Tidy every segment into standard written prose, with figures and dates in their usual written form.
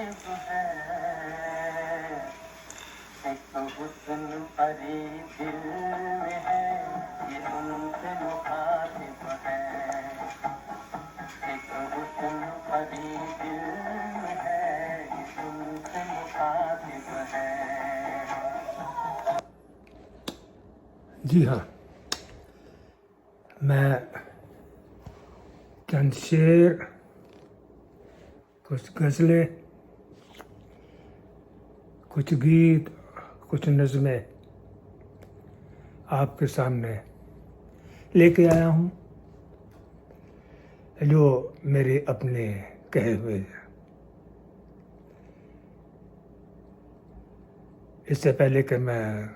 है, एक हुस्न परी दिल में है, ये उनसे मुखातिब है। एक हुस्न परी दिल में है, ये उनसे मुखातिब है। जी हाँ, मैं चंद शेर, कुछ गज़लें, कुछ गीत, कुछ नज़में आपके सामने लेके आया हूँ, जो मेरे अपने कहे हुए हैं। इससे पहले कि मैं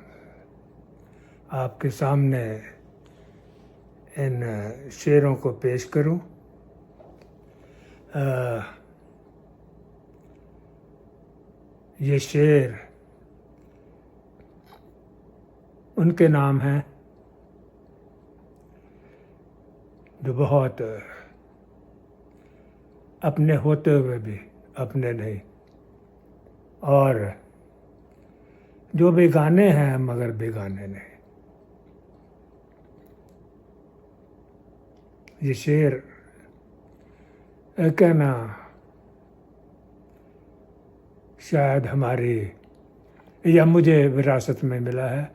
आपके सामने इन शेरों को पेश करूं, ये शेर उनके नाम हैं जो बहुत अपने होते हुए भी अपने नहीं, और जो बेगाने हैं मगर बेगाने नहीं। ये शेर कहना शायद हमारी या मुझे विरासत में मिला है।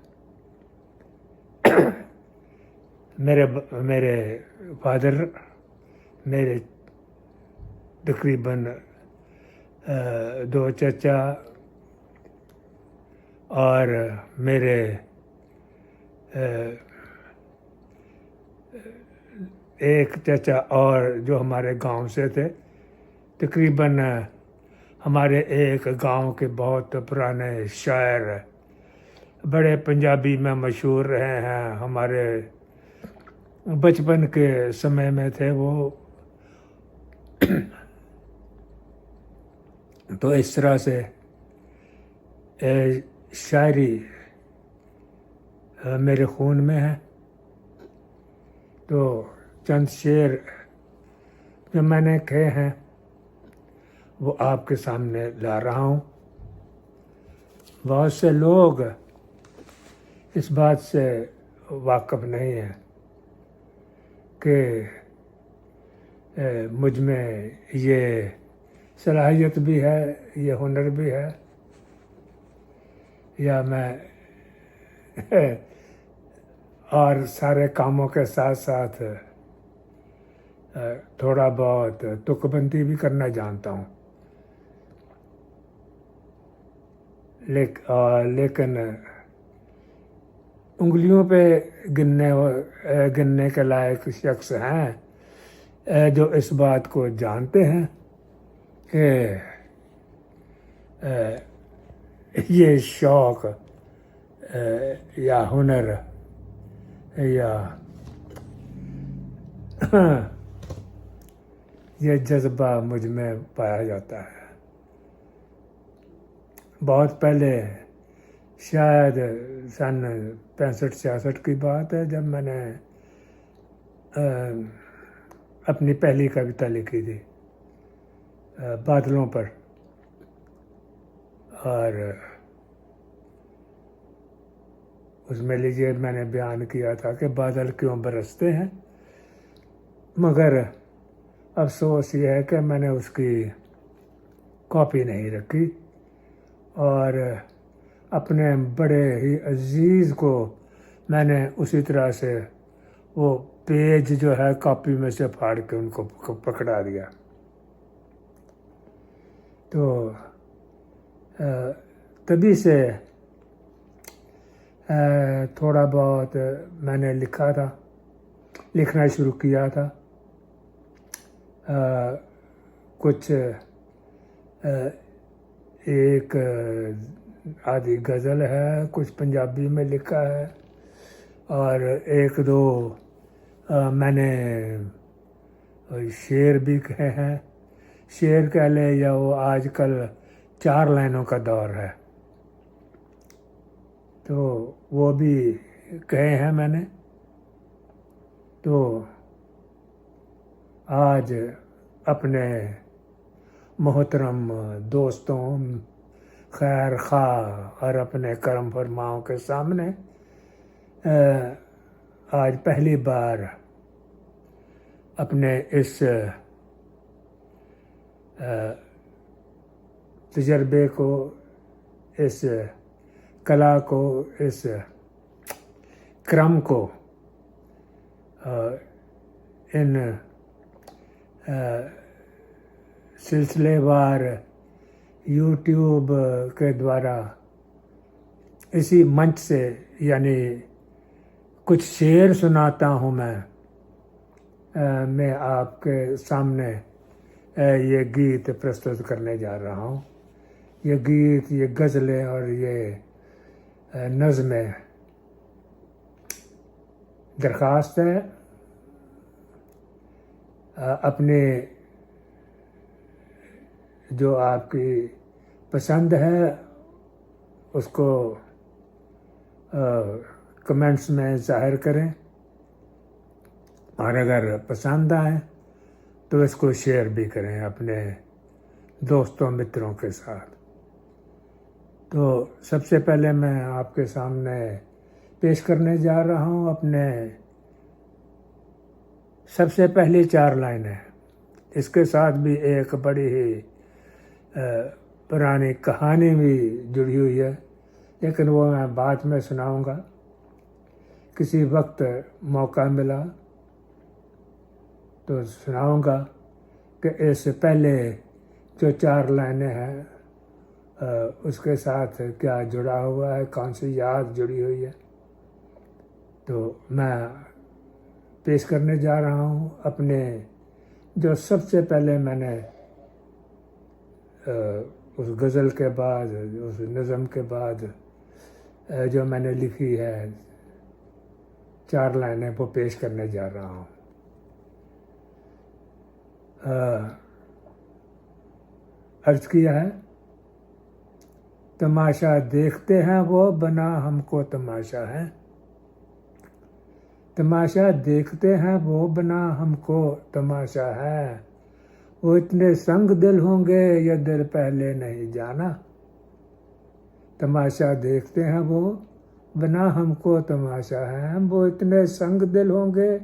मेरे फादर, मेरे तकरीबन 2 चचा और मेरे एक चचा और जो हमारे गांव से थे, तकरीबन हमारे एक गांव के बहुत पुराने शायर बड़े पंजाबी में मशहूर रहे हैं। हमारे बचपन के समय में थे वो। तो इस तरह से शायरी मेरे खून में है। तो चंद शेर जो मैंने कहे हैं वो आपके सामने ला रहा हूँ। बहुत से लोग इस बात से वाकिफ़ नहीं हैं कि मुझ में ये सलाहियत भी है, ये हुनर भी है, या मैं और सारे कामों के साथ साथ थोड़ा बहुत तुकबंदी भी करना जानता हूँ। लेकिन उंगलियों पे गिनने के लायक शख्स हैं जो इस बात को जानते हैं कि ये शौक़ या हुनर या ये जज्बा मुझ में पाया जाता है। बहुत पहले, शायद सन 65-66 की बात है, जब मैंने अपनी पहली कविता लिखी थी बादलों पर। और उसमें लीजिए मैंने बयान किया था कि बादल क्यों बरसते हैं, मगर अफसोस ये है कि मैंने उसकी कॉपी नहीं रखी और अपने बड़े ही अजीज़ को मैंने उसी तरह से वो पेज जो है कॉपी में से फाड़ के उनको पकड़ा दिया। तो तभी से थोड़ा बहुत मैंने लिखना शुरू किया था। कुछ एक आधी गज़ल है, कुछ पंजाबी में लिखा है, और एक दो मैंने शेर भी कहे हैं। शेर कह ले या वो आजकल 4 लाइनों का दौर है, तो वो भी कहे हैं मैंने। तो आज अपने मोहतरम दोस्तों, खैर खा और अपने कर्म फरमाओं के सामने आज पहली बार अपने इस तजर्बे को, इस कला को, इस क्रम को, इन सिलसिलेवार यूट्यूब के द्वारा इसी मंच से यानी कुछ शेर सुनाता हूँ मैं आपके सामने ये गीत प्रस्तुत करने जा रहा हूँ। ये गीत, ये गज़लें और ये नज़में दरख्वास्त है अपने जो आपकी पसंद है उसको कमेंट्स में ज़ाहिर करें, और अगर पसंद आए तो इसको शेयर भी करें अपने दोस्तों मित्रों के साथ। तो सबसे पहले मैं आपके सामने पेश करने जा रहा हूँ अपने सबसे पहली 4 लाइनें। इसके साथ भी एक बड़ी ही पुरानी कहानी भी जुड़ी हुई है, लेकिन वो मैं बाद में सुनाऊंगा। किसी वक्त मौका मिला तो सुनाऊंगा कि इससे पहले जो 4 लाइनें हैं उसके साथ क्या जुड़ा हुआ है, कौन सी याद जुड़ी हुई है। तो मैं पेश करने जा रहा हूँ अपने जो सबसे पहले मैंने उस गज़ल के बाद, उस नज़म के बाद जो मैंने लिखी है 4 लाइनें, वो पेश करने जा रहा हूँ। अर्ज किया है, तमाशा देखते हैं वो बना हमको तमाशा है। तमाशा देखते हैं वो बना हमको तमाशा है। वो इतने संग दिल होंगे ये दिल पहले नहीं जाना। तमाशा देखते हैं वो बना हमको तमाशा है। वो इतने संग दिल होंगे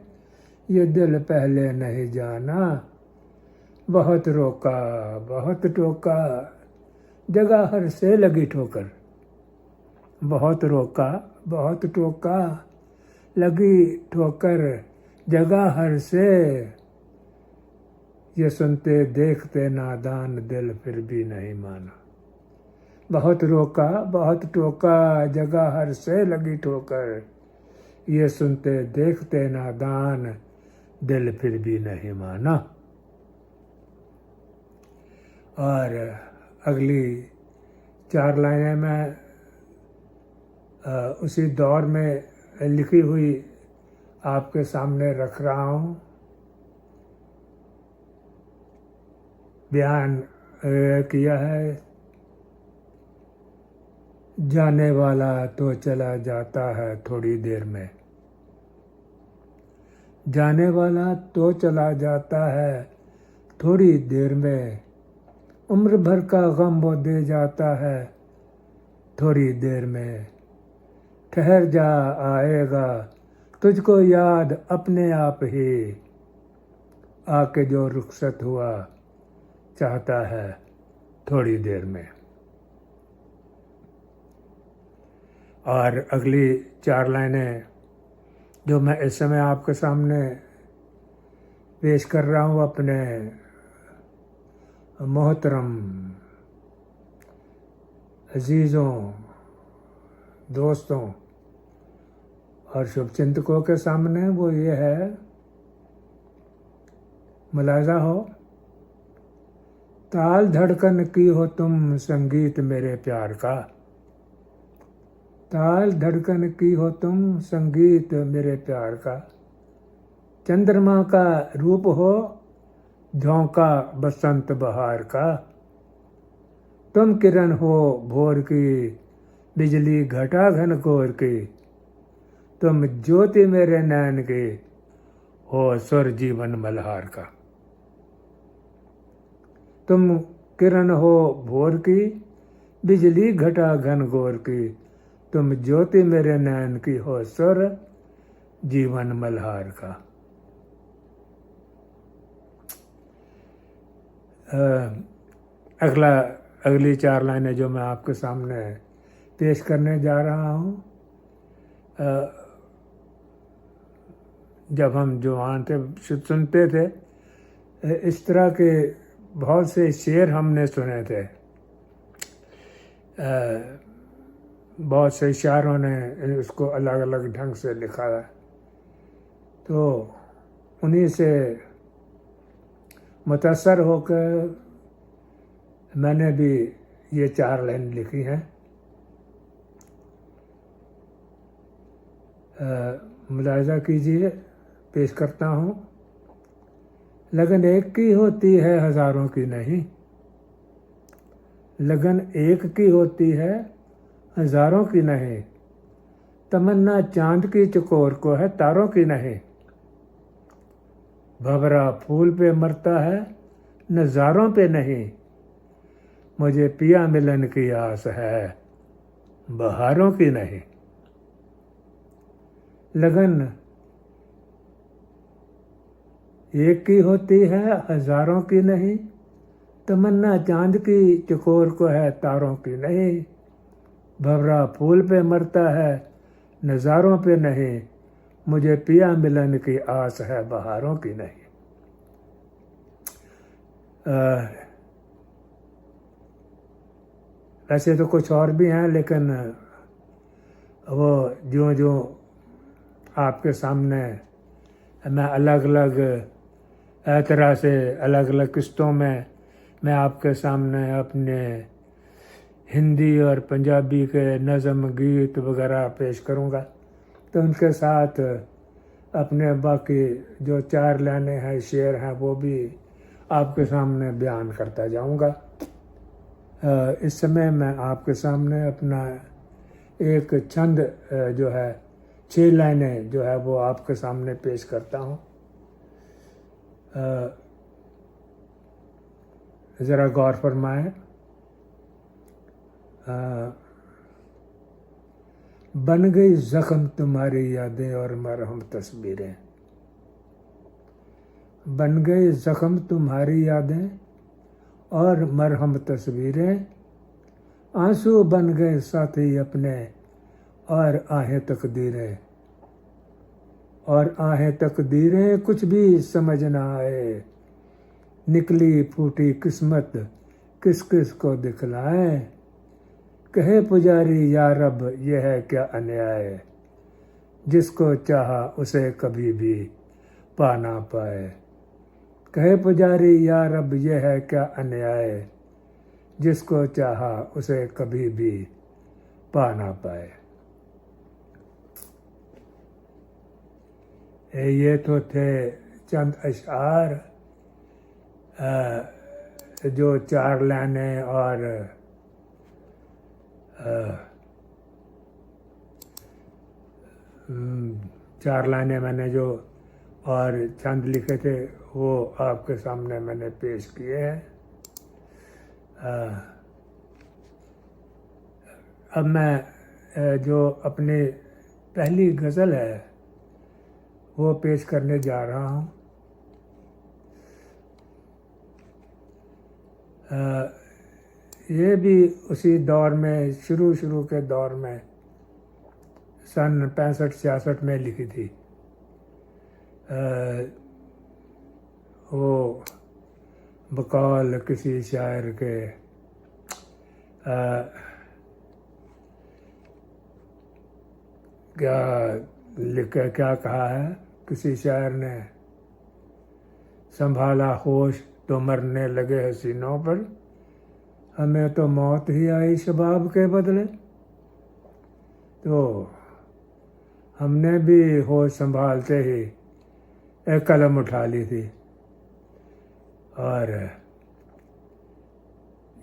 ये दिल पहले नहीं जाना। बहुत रोका बहुत टोका जगह हर से लगी ठोकर। बहुत रोका बहुत टोका लगी ठोकर जगह हर से। ये सुनते देखते नादान दिल फिर भी नहीं माना। बहुत रोका बहुत टोका जगह हर से लगी ठोकर। ये सुनते देखते नादान दिल फिर भी नहीं माना। और अगली 4 लाइनें मैं उसी दौर में लिखी हुई आपके सामने रख रहा हूँ। बयान किया है, जाने वाला तो चला जाता है थोड़ी देर में। जाने वाला तो चला जाता है थोड़ी देर में। उम्र भर का गम वो दे जाता है थोड़ी देर में। ठहर जा आएगा तुझको याद अपने आप ही। आके जो रुखसत हुआ चाहता है थोड़ी देर में। और अगली 4 लाइनें जो मैं इस समय आपके सामने पेश कर रहा हूँ अपने मोहतरम अजीज़ों, दोस्तों और शुभचिंतकों के सामने, वो ये है, मुलाजा हो, ताल धड़कन की हो तुम संगीत मेरे प्यार का। ताल धड़कन की हो तुम संगीत मेरे प्यार का। चंद्रमा का रूप हो झोंका बसंत बहार का। तुम किरण हो भोर की बिजली घटा घनघोर की। तुम ज्योति मेरे नैन की हो सुर जीवन मल्हार का। तुम किरण हो भोर की, बिजली घटा घनघोर की, तुम ज्योति मेरे नैन की हो सुर, जीवन मल्हार का। अगली 4 लाइनें जो मैं आपके सामने पेश करने जा रहा हूँ, जब हम जवान थे सुनते थे, इस तरह के बहुत से शेर हमने सुने थे। बहुत से शायरों ने उसको अलग अलग ढंग से लिखा है, तो उन्हीं से मुतासर होकर मैंने भी ये 4 लाइन लिखी हैं। मुलाहिजा कीजिए, पेश करता हूँ। लगन एक की होती है हजारों की नहीं, लगन एक की होती है हजारों की नहीं, तमन्ना चांद की चकोर को है तारों की नहीं, भंवरा फूल पे मरता है नजारों पे नहीं, मुझे पिया मिलन की आस है बहारों की नहीं। लगन एक की होती है हजारों की नहीं, तमन्ना चांद की चकोर को है तारों की नहीं, भंवरा फूल पे मरता है नजारों पे नहीं, मुझे पिया मिलन की आस है बहारों की नहीं। वैसे तो कुछ और भी हैं, लेकिन वो जो जो आपके सामने मैं अलग अलग तरह से अलग अलग किस्तों में मैं आपके सामने अपने हिंदी और पंजाबी के नज़म गीत वगैरह पेश करूँगा, तो उनके साथ अपने बाकी जो 4 लाइनें हैं, शेर हैं, वो भी आपके सामने बयान करता जाऊँगा। इस समय मैं आपके सामने अपना एक छंद जो है 6 लाइनें जो है वो आपके सामने पेश करता हूँ। ज़रा गौर फरमाएं। बन गई जख्म तुम्हारी यादें और मरहम तस्वीरें, बन गई जख्म तुम्हारी यादें और मरहम तस्वीरें, आंसू बन गए साथी अपने और आहें तकदीरें, और आहें तकदीरें कुछ भी समझ ना आए, निकली फूटी किस्मत किस किस को दिखलाए, कहे पुजारी या रब ये है क्या अन्याय, जिसको चाहा उसे कभी भी पा ना पाए, कहे पुजारी या रब ये है क्या अन्याय, जिसको चाहा उसे कभी भी पा ना पाए। ये तो थे चंद अशआर, जो 4 लाइनें और 4 लाइनें मैंने जो और चंद लिखे थे वो आपके सामने मैंने पेश किए हैं। अब मैं जो अपनी पहली गज़ल है वो पेश करने जा रहा हूँ। ये भी उसी दौर में शुरू के दौर में सन 65-66 में लिखी थी। वो बकौल किसी शायर के क्या कहा है किसी शायर ने, संभाला होश तो मरने लगे हसीनों पर, हमें तो मौत ही आई शबाब के बदले। तो हमने भी होश संभालते ही एक कलम उठा ली थी, और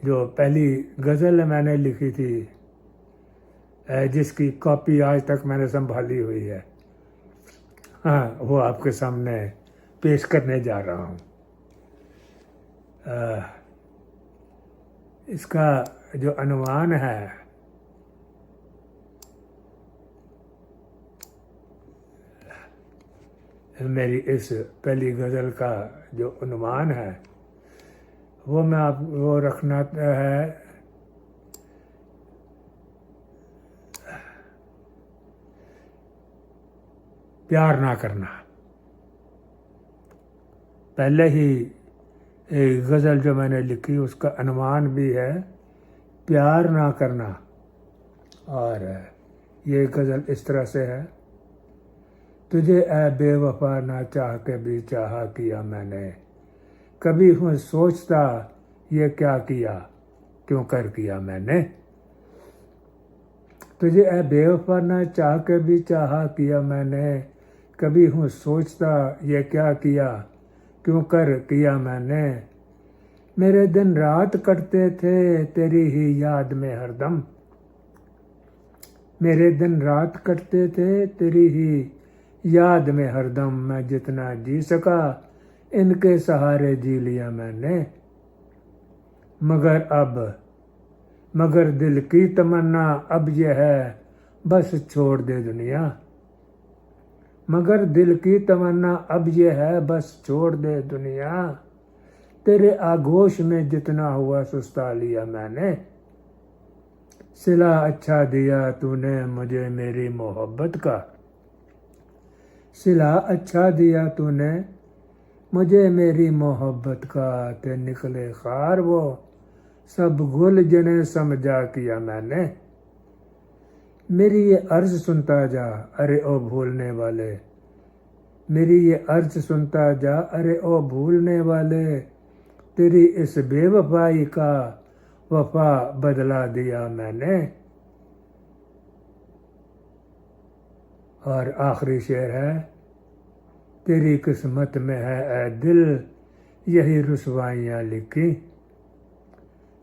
जो पहली गज़ल मैंने लिखी थी जिसकी कॉपी आज तक मैंने संभाली हुई है, हाँ, वो आपके सामने पेश करने जा रहा हूँ। इसका जो अनुमान है मेरी इस पहली गज़ल का जो अनुमान है वो मैं आप वो रखना है प्यार ना करना। पहले ही एक गज़ल जो मैंने लिखी उसका अनुमान भी है प्यार ना करना। और ये गज़ल इस तरह से है, तुझे ऐ बेवफा ना चाह के भी चाहा किया मैंने, कभी हूँ सोचता ये क्या किया क्यों कर किया मैंने। तुझे ऐ बेवफा ना चाह के भी चाहा किया मैंने, कभी हूँ सोचता ये क्या किया क्यों कर किया मैंने। मेरे दिन रात कटते थे तेरी ही याद में हरदम, मेरे दिन रात कटते थे तेरी ही याद में हरदम। मैं जितना जी सका इनके सहारे जी लिया मैंने। मगर दिल की तमन्ना अब ये है बस छोड़ दे दुनिया। मगर दिल की तमन्ना अब ये है बस छोड़ दे दुनिया। तेरे आगोश में जितना हुआ सुस्ता लिया मैंने। सिला अच्छा दिया तूने मुझे मेरी मोहब्बत का, सिला अच्छा दिया तूने मुझे मेरी मोहब्बत का। ते निकले खार वो सब गुल जिन्हें समझा किया मैंने। मेरी ये अर्ज सुनता जा अरे ओ भूलने वाले, मेरी ये अर्ज सुनता जा अरे ओ भूलने वाले। तेरी इस बेवफाई का वफा बदला दिया मैंने। और आखिरी शेर है, तेरी किस्मत में है ऐ दिल यही रुसवाइयाँ लिखी।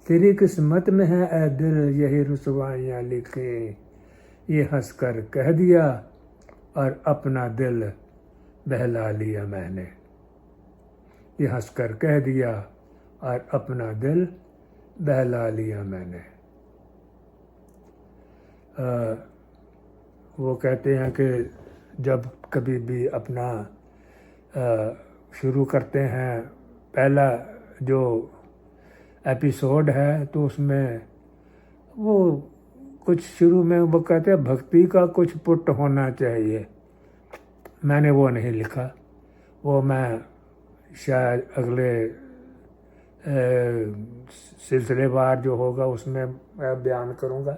तेरी किस्मत में है ऐ दिल यही रुसवाइयाँ लिखी। ये हंसकर कह दिया और अपना दिल बहला लिया मैंने। ये हंसकर कह दिया और अपना दिल बहला लिया मैंने। वो कहते हैं कि जब कभी भी अपना शुरू करते हैं पहला जो एपिसोड है तो उसमें वो कुछ शुरू में वो कहते हैं भक्ति का कुछ पुट होना चाहिए। मैंने वो नहीं लिखा, वो मैं शायद अगले सिलसिलेवार जो होगा उसमें मैं बयान करूँगा।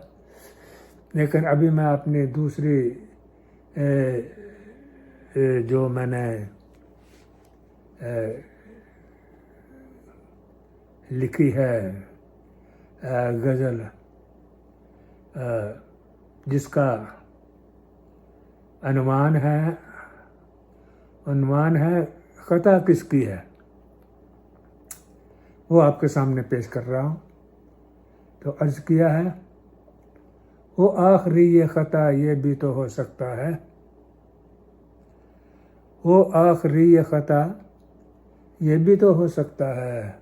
लेकिन अभी मैं अपनी दूसरी जो मैंने लिखी है गज़ल जिसका अनुमान है ख़ता किसकी है, वो आपके सामने पेश कर रहा हूँ। तो अर्ज़ किया है, वो आखिरी ये ख़ता ये भी तो हो सकता है। वो आखिरी ये ख़ता ये भी तो हो सकता है।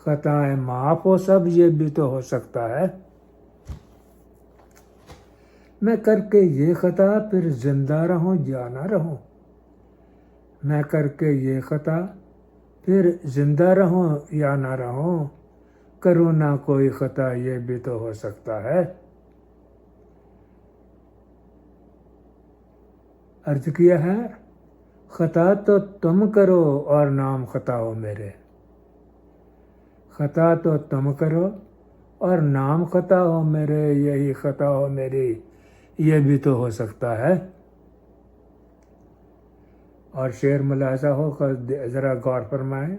ख़ताएं माफ़ हो सब ये भी तो हो सकता है। मैं करके ये ख़ता फिर जिंदा रहूं या ना रहूं। मैं करके ये ख़ता फिर जिंदा रहूं या ना रहूं। करूँ ना कोई ख़ता ये भी तो हो सकता है। अर्ज किया है, ख़ता तो तुम करो और नाम ख़ता हो मेरे। ख़ता तो तुम करो और नाम ख़ता हो मेरे, यही ख़ता हो मेरी ये भी तो हो सकता है। और शेर मुलाजा हो ज़रा गौर फरमाएं।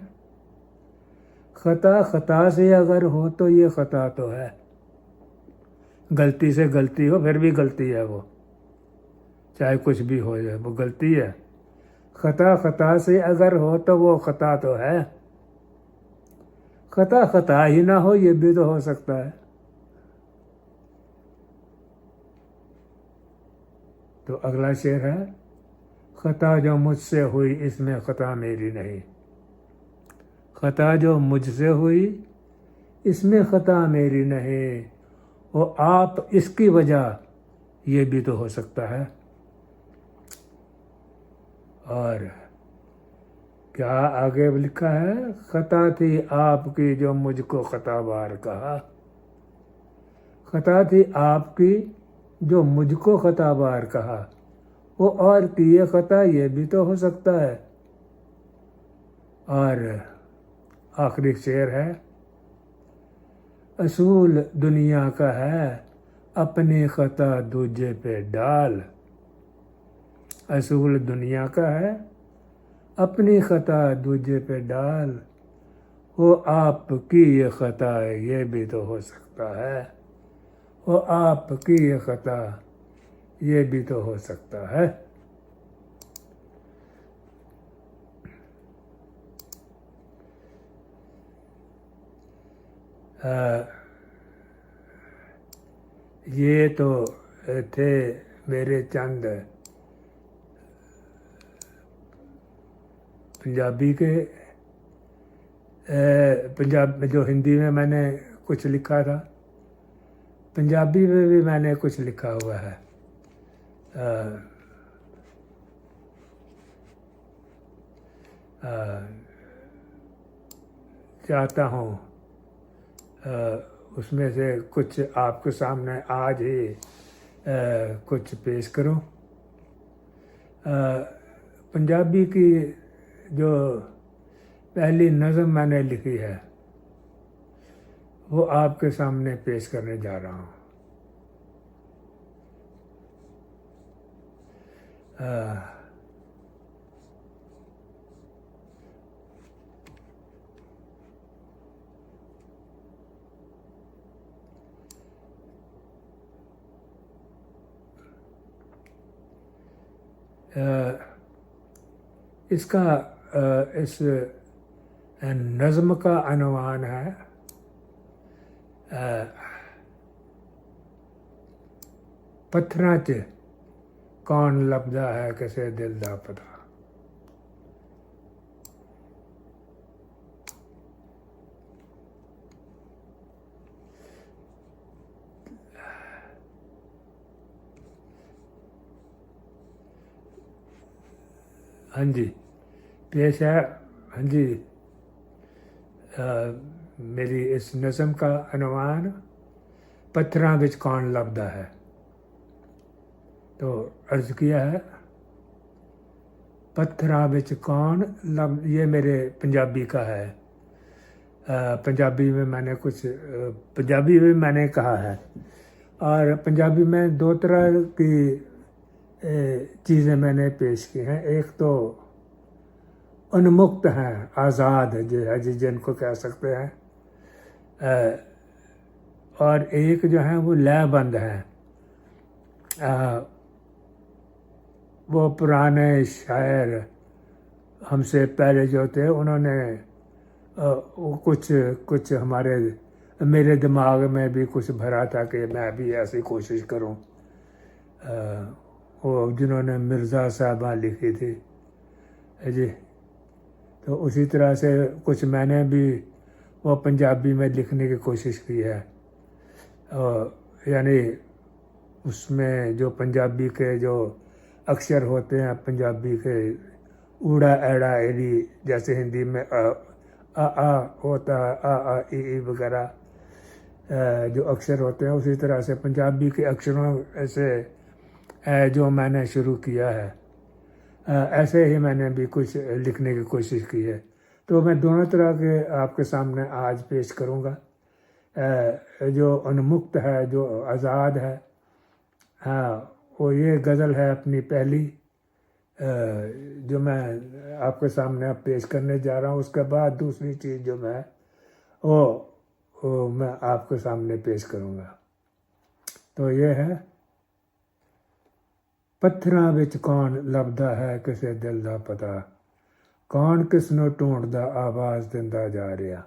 ख़ता से अगर हो तो ये ख़ता तो है। गलती से गलती हो फिर भी गलती है, वो चाहे कुछ भी हो जाए वो गलती है। ख़ता से अगर हो तो वो ख़ता तो है। ख़ता ही ना हो ये भी तो हो सकता है। तो अगला शेर है, ख़ता जो मुझसे हुई इसमें ख़ता मेरी नहीं। ख़ता जो मुझसे हुई इसमें खता मेरी नहीं, वो आप इसकी वजह, ये भी तो हो सकता है। और क्या आगे लिखा है, खता थी आपकी जो मुझको खताबार कहा, खता थी आपकी जो मुझको खताबार कहा, वो और की ये खता, ये भी तो हो सकता है। और आखिरी शेर है, असूल दुनिया का है अपनी खता दूजे पे डाल, असूल दुनिया का है अपनी खता दूजे पे डाल, वो आपकी ये खता है, ये भी तो हो सकता है, वो आपकी ये खता, ये भी तो हो सकता है। ये तो थे मेरे चंद पंजाबी के, पंजाब में जो हिंदी में मैंने कुछ लिखा था, पंजाबी में भी मैंने कुछ लिखा हुआ है। चाहता हूँ उसमें से कुछ आपके सामने आज ही कुछ पेश करूँ। पंजाबी की जो पहली नज़म मैंने लिखी है वो आपके सामने पेश करने जा रहा हूँ। इसका इस नज़्म का अनवान है पत्थरां च कौन लभदा है किसे दिल दा पता। हाँ जी, पेश है। हाँ जी, मेरी इस नज़म का अनवान पत्थरां विच कौन लभदा है। तो अर्ज़ किया है, पत्थरां विच कौन लब, ये मेरे पंजाबी का है। पंजाबी में मैंने कुछ पंजाबी में मैंने कहा है, और पंजाबी में दो तरह की चीज़ें मैंने पेश की हैं। एक तो उन्मुक्त हैं, आज़ाद जो जिनको कह सकते हैं, और एक जो है वो लयबंद हैं। वो पुराने शायर हमसे पहले जो थे उन्होंने कुछ हमारे मेरे दिमाग में भी कुछ भरा था कि मैं भी ऐसी कोशिश करूं। वो जिन्होंने मिर्ज़ा साहबा लिखी थी जी, तो उसी तरह से कुछ मैंने भी वो पंजाबी में लिखने की कोशिश की है। यानी उसमें जो पंजाबी के जो अक्षर होते हैं, पंजाबी के ऊड़ा एड़ा एड़ी, जैसे हिंदी में आ होता है, आ ई वगैरह जो अक्षर होते हैं, उसी तरह से पंजाबी के अक्षरों से जो मैंने शुरू किया है, ऐसे ही मैंने भी कुछ लिखने की कोशिश की है। तो मैं दोनों तरह के आपके सामने आज पेश करूँगा। जो उन्मुक्त है, जो आज़ाद है, हाँ, वो ये गज़ल है अपनी पहली, जो मैं आपके सामने अब पेश करने जा रहा हूँ। उसके बाद दूसरी चीज़ जो मैं वो मैं आपके सामने पेश करूँगा। तो ये है, पत्थरां विच कौन लभदा है किसे दिल दा पता, कौन किसनों ढूंढदा आवाज़ दिंदा जा रिहा,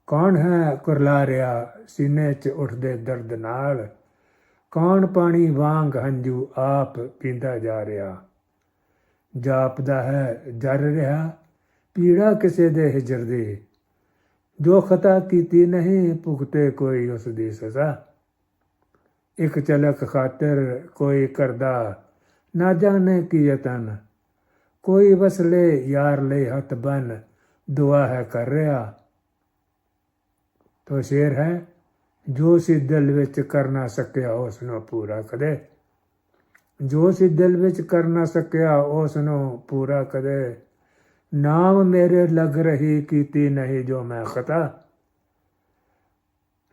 कौन है कुरला रिहा सीने च उठदे दर्द नाल, कौन पानी वांग हंझू आप पींदा जा रिहा, जापदा है जर रिहा पीड़ा किसे दे हिजर दी, जो खता कीती नहीं भुगते कोई उसदी सजा। एक झलक खातिर कोई करदा ना जाने की यतन, कोई वसले यार ले हथ बन दुआ है कर रहा। तो शेर है, जो सी दिल विच कर ना सकिया उसनों पूरा कदे, जो सी दिल विच कर ना सकिया उसनों पूरा कदे। नाम मेरे लग रही कीती नहीं जो मैं खता,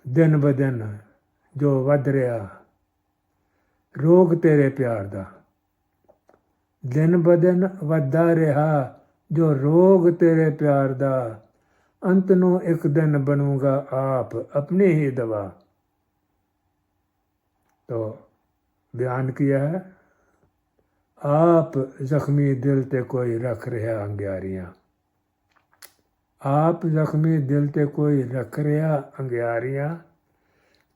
दिन ब दिन जो वध रहा रोग तेरे प्यार दा। दिन ब दिन वधदा रहा जो रोग तेरे प्यार दा, अंत नूं एक दिन बनूंगा आप अपनी ही दवा। तो बयान किया है, आप जख्मी दिल ते कोई रख रहा अंग्यारियां, आप जख्मी दिल ते कोई रख रहा अंग्यारियां,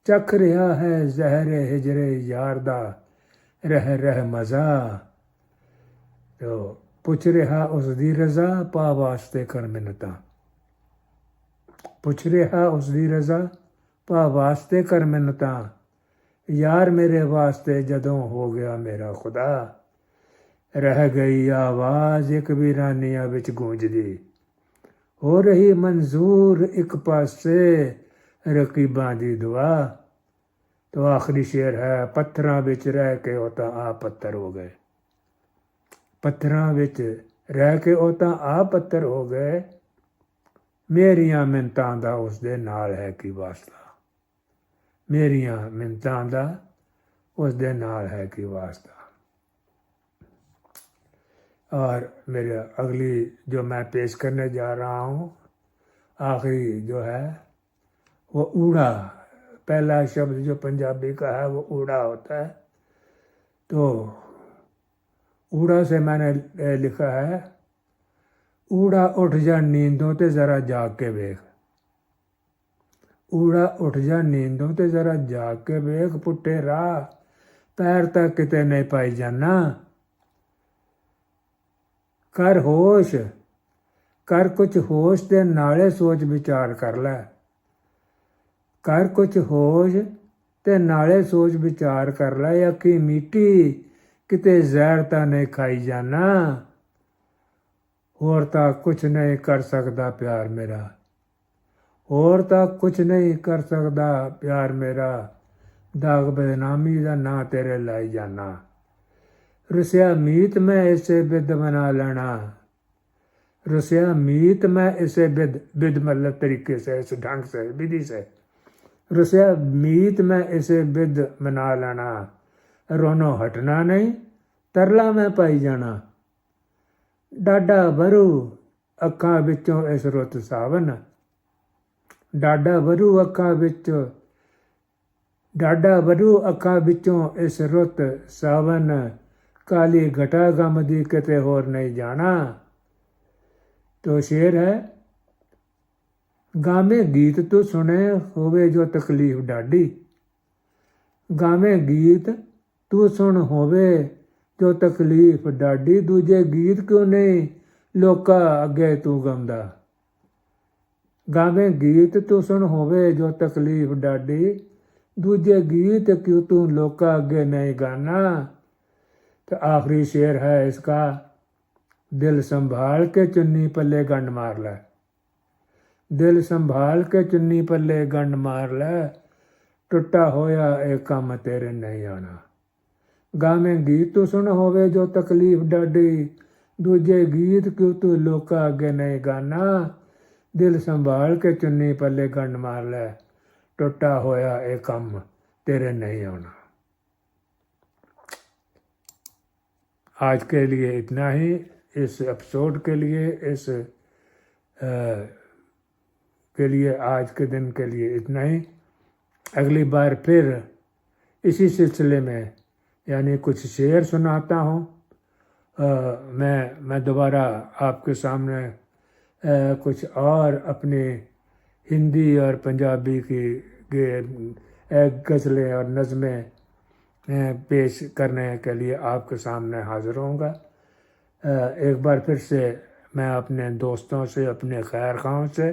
चख रहा है जहरे हिजरे यार दा रह रह मजा। तो पुछ रहा उसदी रजा पा वास्ते कर मिन्नतां, पुछ रहा उसदी रजा पा वास्ते कर मिन्नतां, यार मेरे वास्ते जदों हो गया मेरा खुदा, रह गई आवाज एक वीरानिया विच गूंजदी, हो रही मंजूर एक पासे रकीबां दी दुआ। तो आखिरी शेर है, पत्थरां विच रह के ओ तां आप पत्थर हो गए, पत्थरां विच रह के ओ तां आप पत्थर हो गए, मेरियां मिन्नतां दा उस दे नाल है की वास्ता, मेरियां मिन्नतां दा उस दे नाल है की वास्ता। और मेरे अगली जो मैं पेश करने जा रहा हूँ, आखिरी जो है वो ऊड़ा। पहला शब्द जो पंजाबी का है वो ऊड़ा होता है। तो ऊड़ा से मैंने लिखा है, ऊड़ा उठ जा नींदों ते ज़रा जाग के वेख, ऊड़ा उठ जा नींदों ते ज़रा जाग के वेख, पुट्ठे राह पैर तक किते नहीं पाई जाना, कर होश कर कुछ होश ते नाले सोच विचार कर लै, कर कुछ होश ते नाले सोच विचार कर लै, अखी मीठी किते जहर तां नहीं खाई जाना, होर तां कुछ नहीं कर सकदा प्यार मेरा, होर तां कुछ नहीं कर सकदा प्यार मेरा, दाग बदनामी दा ना तेरे लाई जाना, रुसिया मीत मैं इसे बिद बना लेना, रुसिया मीत मैं इसे बिद मतलब तरीके से, इस ढंग से, विधि से, रुसिया मीत मैं इसे बिद बना लेना, रोनो हटना नहीं तरला मैं पाई जाना, डाडा भरू अखां विचों इस रुत सावन, डाडा भरू अखां विचों, डाडा भरू अखां विचों इस रुत सावन, काली घटा गम दी किते होर नहीं जाना। तो शेर है, गामे गीत तू सुने होवे जो तकलीफ डाडी, गामे गीत तू सुन होवे जो तकलीफ डाडी, दूजे गीत क्यों नहीं लोका अगे तू गमदा, गावे गीत तू सुन होवे जो तकलीफ डाडी, दूजे गीत क्यों तू लोका अगे नहीं गाना। तो आखिरी शेर है इसका, दिल संभाल के चुन्नी पल्ले गंड मार लै, दिल संभाल के चुन्नी पल्ले गंड मार लै, टुटा होया एक कम तेरे नहीं आना, गावे गीत तू सुन होवे जो तकलीफ डाडी, दूजे गीत क्यों तू लोका अगे नहीं गाना, दिल संभाल के चुन्नी पल्ले गंड मार लै, टुटा होया एक कम तेरे नहीं आना। आज के लिए इतना ही, इस एपिसोड के लिए, इस के लिए आज के दिन के लिए इतना ही। अगली बार फिर इसी सिलसिले में यानी कुछ शेर सुनाता हूँ। मैं दोबारा आपके सामने कुछ और अपने हिंदी और पंजाबी की गज़लें और नज़में पेश करने के लिए आपके सामने हाज़िर होऊंगा। एक बार फिर से मैं अपने दोस्तों से, अपने खैर खाओं से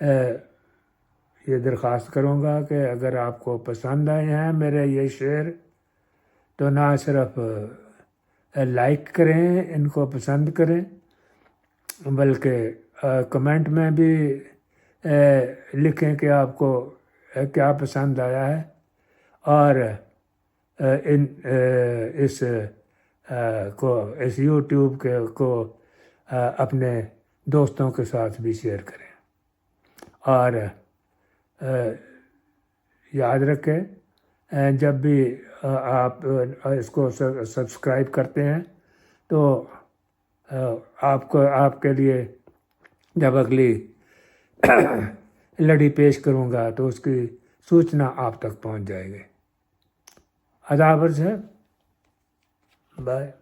ये दरख्वास्त करूँगा कि अगर आपको पसंद आए हैं मेरे ये शेर तो ना सिर्फ लाइक करें, इनको पसंद करें, बल्कि कमेंट में भी लिखें कि आपको क्या पसंद आया है, और इस YouTube को अपने दोस्तों के साथ भी शेयर करें। और याद रखें, जब भी आप इसको सब्सक्राइब करते हैं तो आपके लिए जब अगली लड़ी पेश करूँगा तो उसकी सूचना आप तक पहुँच जाएगी। अदाब अर्ज़ है, बाय।